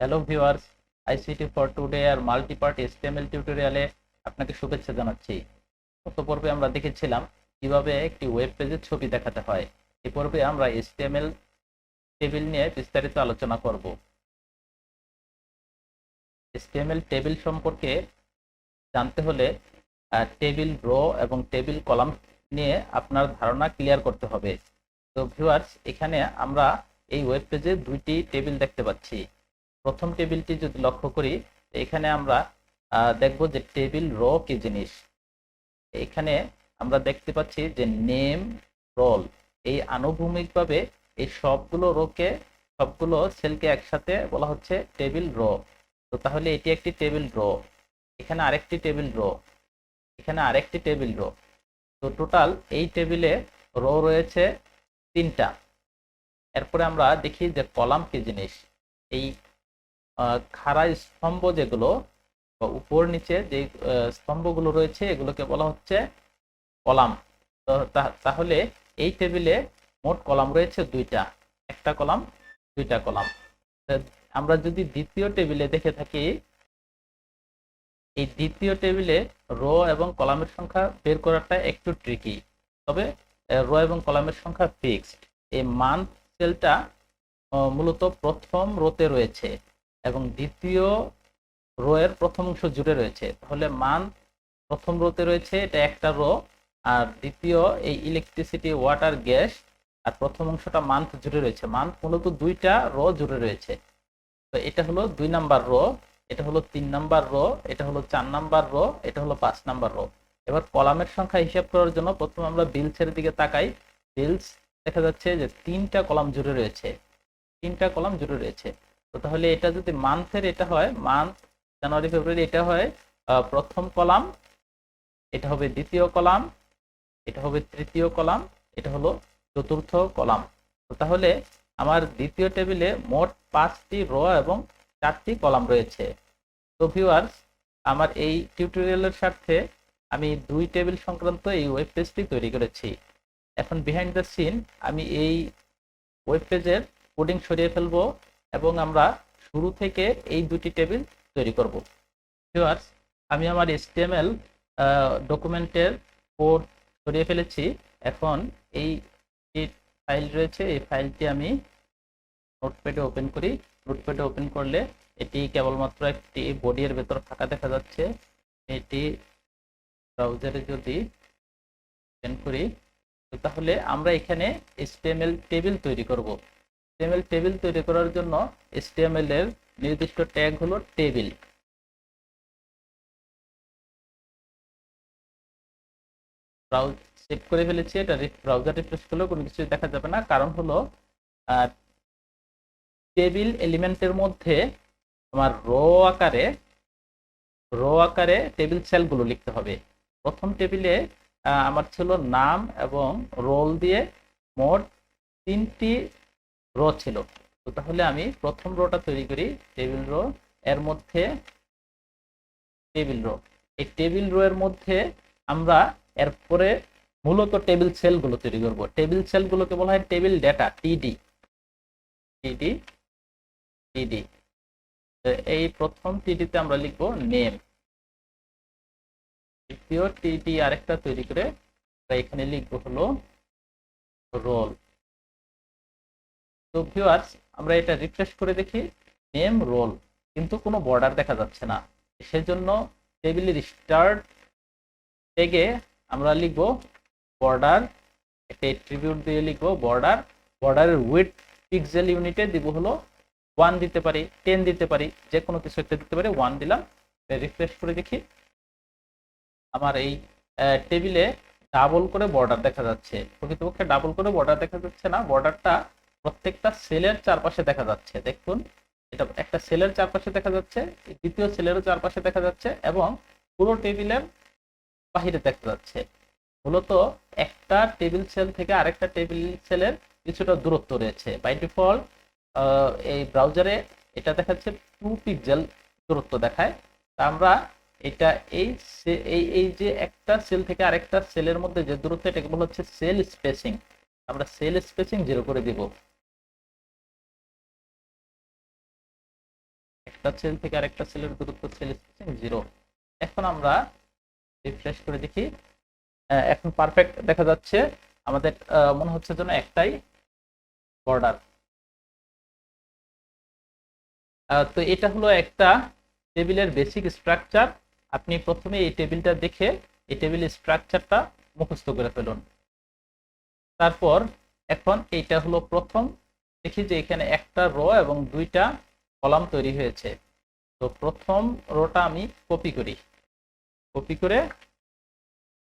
Hello viewers, ICT for today আর multipart HTML টিউটোরিয়ালে আপনাকে শুভেচ্ছা জানাচ্ছি। গত পর্বে আমরা দেখেছিলাম কিভাবে একটি ওয়েব পেজের ছবি দেখাতে হয়। এই পর্বে আমরা এসটিএমএল টেবিল নিয়ে বিস্তারিত আলোচনা করব। এসটিএমএল টেবিল সম্পর্কে জানতে হলে টেবিল রো এবং টেবিল কলাম নিয়ে আপনার ধারণা ক্লিয়ার করতে হবে। তো ভিউয়ার্স, এখানে আমরা এই ওয়েব পেজে দুইটি টেবিল দেখতে পাচ্ছি। প্রথম টেবিলটি যদি লক্ষ্য করি, এখানে আমরা দেখব যে টেবিল রো কি জিনিস। এখানে আমরা দেখতে পাচ্ছি যে নেম, রোল, এই আনুভূমিকভাবে এই সবগুলো সেলকে একসাথে বলা হচ্ছে টেবিল রো। তো তাহলে এটি একটি টেবিল রো, এখানে আরেকটি টেবিল রো, এখানে আরেকটি টেবিল রো। তো টোটাল এই টেবিলে রো রয়েছে 3টা। এরপরে আমরা দেখি যে কলাম কি জিনিস। এই খাড়া স্তম্ভ যেগুলো বা উপর নিচে যে স্তম্ভগুলো রয়েছে এগুলোকে বলা হচ্ছে কলাম। তো তাহলে এই টেবিলে মোট কলাম রয়েছে 2টা, একটা কলাম, 2টা কলাম। আমরা যদি দ্বিতীয় টেবিলে দেখে থাকি, এই দ্বিতীয় টেবিলে রো এবং কলামের সংখ্যা বের করাটা একটু ট্রিকি, তবে রো এবং কলামের সংখ্যা ফিক্সড। এই মান্থ সেলটা মূলত প্রথম রোতে রয়েছে এবং দ্বিতীয় রো এর প্রথম অংশ জুড়ে রয়েছে। তাহলে মান্থ প্রথম রোতে রয়েছে, এটা একটা রো, আর দ্বিতীয় এই ইলেকট্রিসিটি, ওয়াটার, গ্যাস আর প্রথম অংশটা মান্থ জুড়ে রয়েছে। মান্থ মূলত 2টা রো জুড়ে রয়েছে। তো এটা হলো 2 নাম্বার রো, এটা হলো 3 নাম্বার রো, এটা হলো 4 নাম্বার রো, এটা হলো 5 নাম্বার রো। এবার কলামের সংখ্যা হিসাব করার জন্য প্রথমে আমরা বিলসের দিকে তাকাই। বিলস দেখা যাচ্ছে যে 3টা কলাম জুড়ে রয়েছে, 3টা কলাম জুড়ে রয়েছে। তো তাহলে এটা যদি মান্থের, এটা হয় মান্থ, জানুয়ারি, ফেব্রুয়ারি, এটা হয় প্রথম কলাম, এটা হবে দ্বিতীয় কলাম, এটা হবে তৃতীয় কলাম, এটা হলো চতুর্থ কলাম। তো তাহলে আমার দ্বিতীয় টেবিলে মোট 5টি রো এবং 4টি কলাম রয়েছে। তো ভিউয়ার্স, আমার এই টিউটোরিয়ালের স্বার্থে আমি 2 টেবিল সংক্রান্ত এই ওয়েব পেজটি তৈরি করেছি। এখন বিহাইন্ড দ্য সিন আমি এই ওয়েব পেজের কোডিং সরিয়ে ফেলবো এবং আমরা শুরু থেকে এই 2টি টেবিল তৈরি করব। ভিউয়ার্স, আমি আমার HTML ডকুমেন্টের কোড সরিয়ে ফেলেছি। এখন এই ফাইল রয়েছে, এই ফাইলটি আমি নোটপ্যাডে ওপেন করি। নোটপ্যাডে ওপেন করলে এটি কেবলমাত্র একটি বডি এর ভেতর ফাঁকা দেখা যাচ্ছে। এটি ব্রাউজারে যদি ওপেন করি, তাহলে আমরা এখানে HTML টেবিল তৈরি করব। HTML টেবিল তৈরি করার জন্য HTML এর নির্দিষ্ট ট্যাগ হলো টেবিল। সেভ করে ফেলেছি, এটা ব্রাউজার রিফ্রেশ করলেও কোনো কিছু দেখা যাবে না, কারণ হলো টেবিল এলিমেন্টের মধ্যে তোমার রো আকারে টেবিল সেলগুলো লিখতে হবে। প্রথম টেবিলে আমার ছিল নাম এবং রোল দিয়ে মোট 3টি রো ছিল। তো তাহলে আমি প্রথম রোটা তৈরি করি, টেবিল রো, এর মধ্যে টেবিল রো। এই টেবিল রো এর মধ্যে আমরা এরপরে মূলত টেবিল সেলগুলো তৈরি করব। টেবিল সেলগুলোকে বলা হয় টেবিল ডেটা, টিডি। টিডি টিডি এই প্রথম টিডিতে আমরা লিখব নেম। দ্বিতীয় টিডি আরেকটা তৈরি করে আমরা এখানে লিখব হলো রোল। তো ভিউয়ার্স, আমরা এটা রিফ্রেশ করে দেখি, নেম, রোল, কিন্তু কোনো বর্ডার দেখা যাচ্ছে না। সেজন্য টেবিলের স্টার্ট ট্যাগে আমরা লিখব বর্ডার, একটা অ্যাট্রিবিউট দিয়ে লিখব বর্ডার। বর্ডারের উইডথ পিক্সেল ইউনিটে দিব হলো 1 দিতে পারি, 10 দিতে পারি, যে কোনো কিছু একটা দিতে পারি। 1 দিলাম। রিফ্রেশ করে দেখি, আমার এই টেবিলে ডাবল করে বর্ডার দেখা যাচ্ছে। প্রকৃতপক্ষে ডাবল করে বর্ডার দেখা যাচ্ছে না, বর্ডারটা প্রত্যেকটা সেলের চারপাশে দেখা যাচ্ছে। দেখুন, এটা একটা সেলের চারপাশে দেখা যাচ্ছে, দ্বিতীয় সেলেরও চারপাশে দেখা যাচ্ছে এবং পুরো টেবিলের বাহিরে দেখা যাচ্ছে। মূলত একটা টেবিল সেল থেকে আরেকটা টেবিল সেলের কিছুটা দূরত্ব রয়েছে। বাই ডিফল্ট এই ব্রাউজারে এটা দেখাচ্ছে 2 পিক্সেল দূরত্ব দেখায়। তা আমরা এটা এই এই যে একটা সেল থেকে আরেকটা সেলের মধ্যে যে দূরত্ব, এটাকে বলা হচ্ছে সেল স্পেসিং। আমরা সেল স্পেসিং 0 করে দিব। একটা সেল থেকে আরেকটা সেলের দূরত্ব সেল স্পেসিং 0। এখন আমরা রিফ্রেশ করে দেখি, এখন পারফেক্ট দেখা যাচ্ছে। আমাদের মনে হচ্ছে যেন একটাই বর্ডার। তো এটা হলো একটা টেবিলের বেসিক স্ট্রাকচার। আপনি প্রথমে এই টেবিলটা দেখে এই টেবিলের স্ট্রাকচারটা মুখস্থ করে ফেলুন। তারপর এখন এইটা হলো প্রথম, দেখি যে এখানে একটা রো এবং দুইটা কলাম তৈরি হয়েছে। তো প্রথম রোটা আমি কপি করি, কপি করে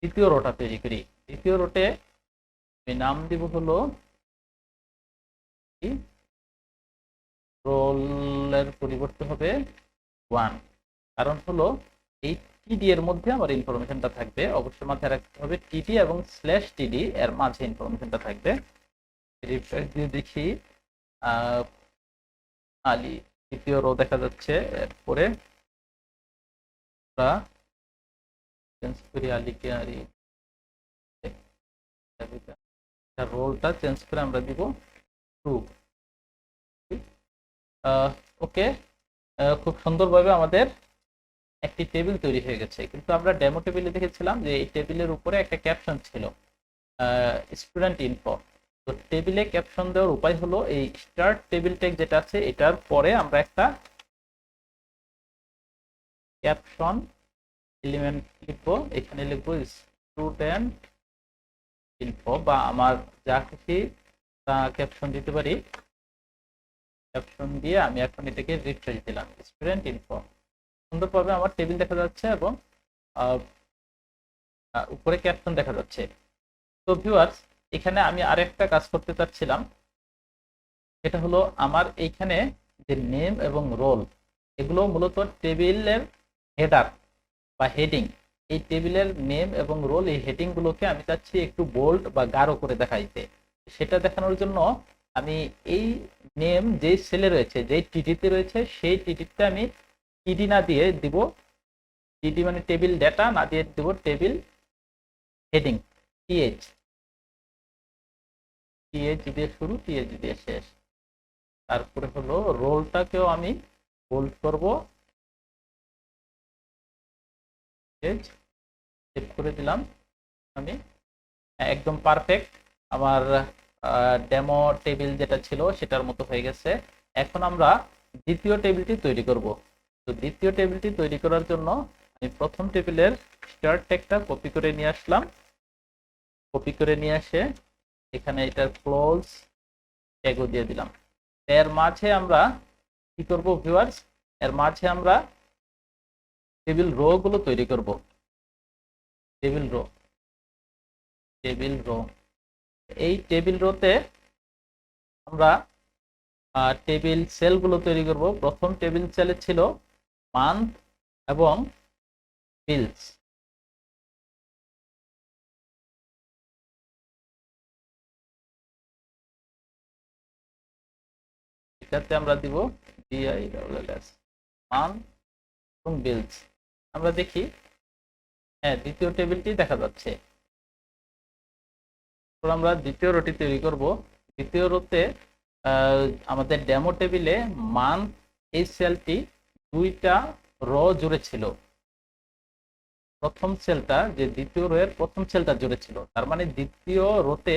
দ্বিতীয় রোটা তৈরি করি। দ্বিতীয় রোটে আমি নাম দিব হলো রোলের পরিবর্তে হবে 1, কারণ হলো এই টিডি এর মধ্যে আমার ইনফরমেশনটা থাকবে। অবশ্যই মাথায় রাখতে হবে টিডি এবং স্ল্যাশ টিডি এর মাঝে ইনফরমেশনটা থাকবে। রিফ্রেশ দিয়ে দেখি আলী দ্বিতীয় রো দেখা যাচ্ছে। এরপরে আমরা চেঞ্জ করি আলীকে আলী, রোলটা চেঞ্জ করে আমরা দিব 2। ওকে, খুব সুন্দরভাবে আমাদের একটি টেবিল তৈরি হয়ে গেছে। কিন্তু আমরা ডেমো টেবিলে দেখেছিলাম যে এই টেবিলের উপরে একটা ক্যাপশন ছিল, স্টুডেন্ট ইনফো। তো টেবিলে ক্যাপশন দেওয়ার উপায় হলো এই স্টার্ট টেবিল ট্যাগ যেটা আছে এটার পরে আমরা একটা ক্যাপশন এলিমেন্ট লিখবো। এখানে লিখবো স্টুডেন্ট ইনফো, বা আমার যা খুশি তা ক্যাপশন দিতে পারি। ক্যাপশন দিয়ে আমি এখন এটাকে রিফ্রেশ দিলাম, স্টুডেন্ট ইনফো। সুন্দরভাবে আমার টেবিল দেখা যাচ্ছে এবং উপরে ক্যাপশন দেখা যাচ্ছে। তো ভিউয়ার্স, এখানে আমি আরেকটা কাজ করতে চাচ্ছিলাম, এটা হলো আমার এইখানে যে নেম এবং রোল, এগুলো মূলত টেবিলের হেডার বা হেডিং। এই টেবিলের নেম এবং রোল এই হেডিং গুলোকে আমি চাচ্ছি একটু বোল্ড বা গাঢ় করে দেখাইতে। সেটা দেখানোর জন্য আমি এই নেম যেই সেলে রয়েছে, যেই টিডিতে রয়েছে, সেই টিডিতে আমি টিডি না দিয়ে দিব, টিডি মানে টেবিল ডেটা না দিয়ে দিব টেবিল হেডিং, টিএইচ। টিএইচ দিয়ে শুরু, টিএইচ দিয়ে শেষ। তারপরে হলো রোলটাকেও আমি বোল্ড করব, সেভ করে দিলাম আমি। একদম পারফেক্ট আমার ডেমো টেবিল যেটা ছিল সেটার মতো হয়ে গেছে। এখন আমরা দ্বিতীয় টেবিলটি তৈরি করব। তো দ্বিতীয় টেবিলটি তৈরি করার জন্য আমি প্রথম টেবিলের স্টার্ট ট্যাগটা কপি করে নিয়ে আসলাম। কপি করে নিয়ে আসে এখানে এটার ক্লোজ ট্যাগও দিয়ে দিলাম। এর মাঝে আমরা কি করব ভিউয়ার্স, এর মাঝে আমরা টেবিল রো গুলো তৈরি করব। টেবিল রো, টেবিল রো, এই টেবিল রোতে আমরা টেবিল সেলগুলো তৈরি করব। প্রথম টেবিল সেলে ছিল মান্থ এবং বিলস। এটাতে আমরা দিব DILLS, মান্থ এবং বিলস। আমরা দেখি, হ্যাঁ, দ্বিতীয় টেবিলটি দেখা যাচ্ছে। আমরা দ্বিতীয় রোটি তৈরি করব। দ্বিতীয় রোতে আমাদের ডেমো টেবিলে মান্থ এই সেলটি দুইটা রো জুড়ে ছিল। প্রথম সেলটা যে দ্বিতীয় রো এর প্রথম সেলটা জুড়ে ছিল, তার মানে দ্বিতীয় রোতে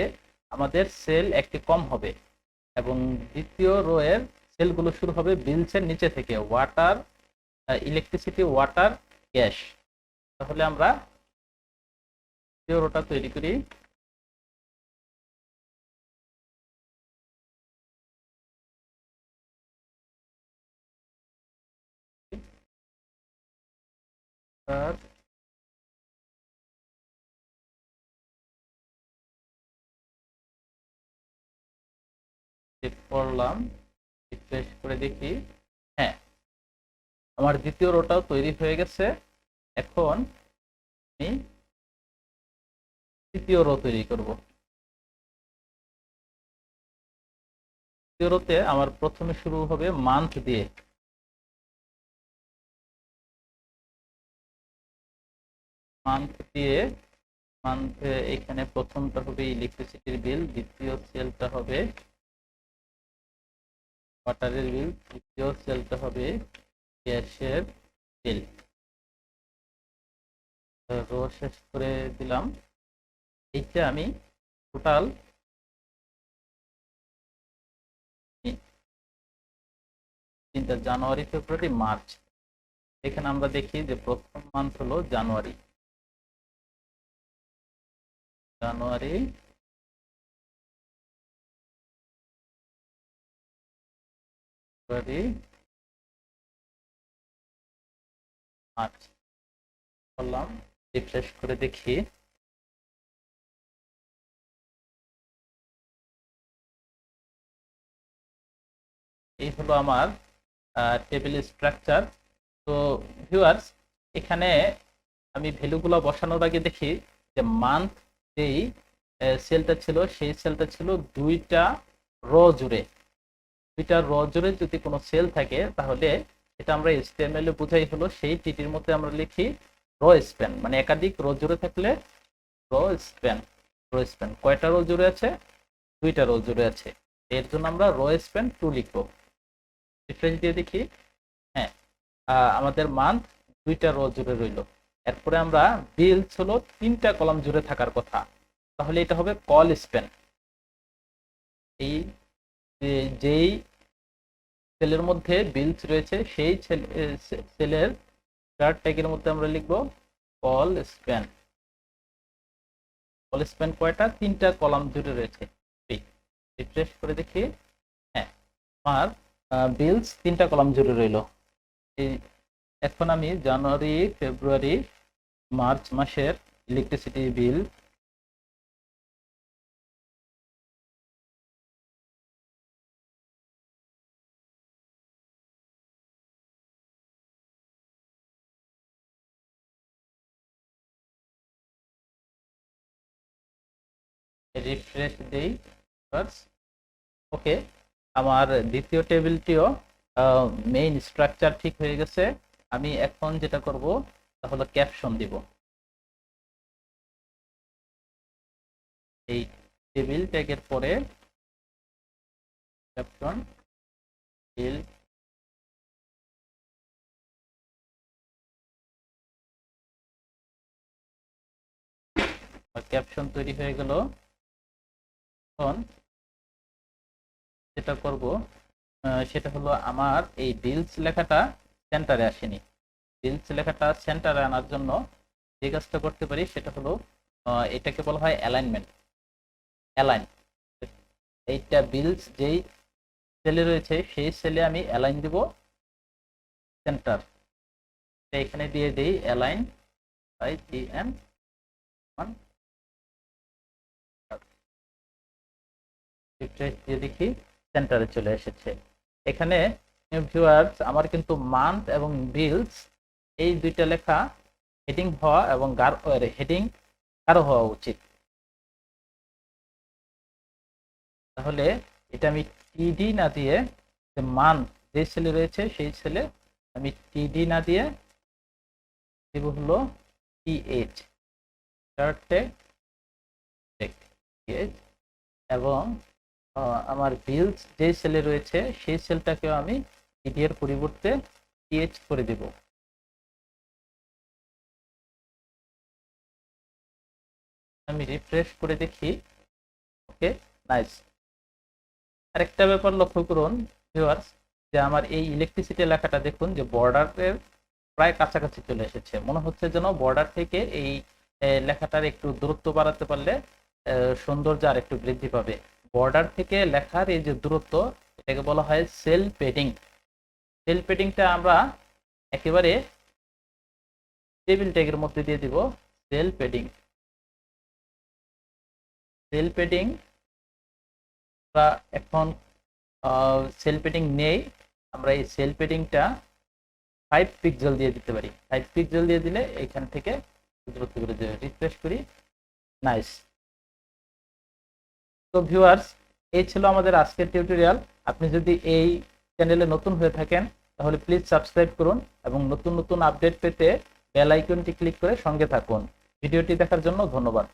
আমাদের সেল একটি কম হবে এবং দ্বিতীয় রো এর সেলগুলো শুরু হবে বিলসের নিচে থেকে, ওয়াটার, ইলেকট্রিসিটি, ওয়াটার, গ্যাস। তাহলে আমরা দ্বিতীয় রোটা তৈরি করি। সেভ করলাম, রিফ্রেশ করে দেখি, হ্যাঁ, আমার দ্বিতীয় রোটাও তৈরি হয়ে গেছে। এখন আমি তৃতীয় রো তৈরি করব। তৃতীয় রোতে আমার প্রথমে শুরু হবে মান্থ দিয়ে। মান্থ দিয়ে, মান্থে এখানে প্রথমটা হবে ইলেকট্রিসিটির বিল, দ্বিতীয় সেলটা হবে ওয়াটারের বিল, তৃতীয় সেলটা হবে ক্যাশের বিল রো শেষ করে দিলাম। এইটা আমি টোটাল তিনটা, জানুয়ারি, ফেব্রুয়ারি, মার্চ। এখানে আমরা দেখি যে প্রথম মান্থ হলো জানুয়ারি, জানুয়ারি, ফেব্রুয়ারি, মার্চ করলাম। রিফ্রেশ করে দেখি। এই হলো আমার টেবিল স্ট্রাকচার। তো ভিউয়ার্স, এখানে আমি ভ্যালুগুলো বসানোর আগে দেখি যে মান্থ যেই সেলটা ছিল সেই সেলটা ছিল দুইটা রো জুড়ে। দুইটা রো জুড়ে যদি কোনো সেল থাকে তাহলে এটা আমরা HTML এ বোঝাই হলো সেই টিটির মধ্যে আমরা লিখি রো স্প্যান, মানে একাধিক রো জুড়ে থাকলে রো স্প্যান। রো স্প্যান কয়টা রো জুড়ে আছে? দুইটা রো জুড়ে আছে, এর জন্য আমরা রো স্প্যান 2 লিখবো। রিফ্রেশ দিয়ে দেখি, হ্যাঁ আমাদের মান্থ দুইটা রো জুড়ে রইল। এরপরে আমরা বিলস হলো তিনটা কলাম জুড়ে থাকার কথা, তাহলে এটা হবে কল স্প্যান। এই যেই সেলের মধ্যে বিলস রয়েছে সেই সেলের স্টার্ট ট্যাগের মধ্যে আমরা লিখব কল স্প্যান। কল স্প্যান কয়টা? তিনটা কলাম জুড়ে রয়েছে। রিফ্রেশ করে দেখি, হ্যাঁ আমার বিলস তিনটা কলাম জুড়ে রইল। এই এখন আমি জানুয়ারি, ফেব্রুয়ারি, মার্চ মাসের ইলেকট্রিসিটি বিল রিফ্রেশ দেই। ওকে, আমার দ্বিতীয় টেবিলটিও মেইন স্ট্রাকচার ঠিক হয়ে গেছে। আমি এখন যেটা করব তা হলো ক্যাপশন দিব। এই টেবিল ট্যাগের পরে ক্যাপশন বিল ক্যাপশন তৈরি হয়ে গেল। এখন যেটা করব সেটা হলো আমার এই বিলস লেখাটা সেন্টারে আসেনি। বিলস লেখাটা সেন্টারে আনার জন্য যে কাজটা করতে পারি সেটা হলো এটাকে বলা হয় অ্যালাইনমেন্ট। অ্যালাইন, এইটা বিলস যেই সেলে রয়েছে সেই সেলে আমি অ্যালাইন দিব সেন্টার। এখানে দিয়ে দেই অ্যালাইন বাই GN 1। দিয়ে দেখি সেন্টারে চলে এসেছে। এখানে ভিউয়ার্স আমার কিন্তু মান্থ এবং বিলস এই দুইটা লেখা হেডিং হওয়া এবং হেডিং গাঢ় হওয়া উচিত। তাহলে এটা আমি টিডি না দিয়ে, যে মান্থ যে সেলে রয়েছে সেই সেলে আমি টিডি না দিয়ে দেব হলো TH, এবং আমার বিলস যে সেলে রয়েছে সেই সেলটাকেও আমি টিডি এর পরিবর্তে TH করে দেব। আমি রিফ্রেশ করে দেখি, ওকে নাইস। আরেকটা ব্যাপার লক্ষ্য করুন ভিউয়ার্স, যে আমার এই ইলেকট্রিসিটি লেখাটা দেখুন যে বর্ডারের প্রায় কাছাকাছি চলে এসেছে। মনে হচ্ছে যেন বর্ডার থেকে এই লেখাটার একটু দূরত্ব বাড়াতে পারলে সৌন্দর্য আর একটু বৃদ্ধি পাবে। বর্ডার থেকে লেখার এই যে দূরত্ব, এটাকে বলা হয় সেল পেডিং। সেল পেডিংটা আমরা একেবারে টেবিল ট্যাগের মধ্যে দিয়ে দিব সেল পেডিং। সেল পেডিং এখন সেল পেডিং নেই, আমরা এই সেল পেডিংটা 5 পিক্সেল দিয়ে দিতে পারি। 5 পিক্সেল দিয়ে দিলে এখান থেকে দূরত্ব করে দেবে। রিফ্রেশ করি, নাইস। তো ভিউয়ার্স, এই ছিল আমাদের আজকের টিউটোরিয়াল। আপনি যদি এই চ্যানেলে নতুন হয়ে থাকেন তাহলে প্লিজ সাবস্ক্রাইব করুন এবং নতুন নতুন আপডেট পেতে বেল আইকনটি ক্লিক করে সঙ্গে থাকুন। ভিডিওটি দেখার জন্য ধন্যবাদ।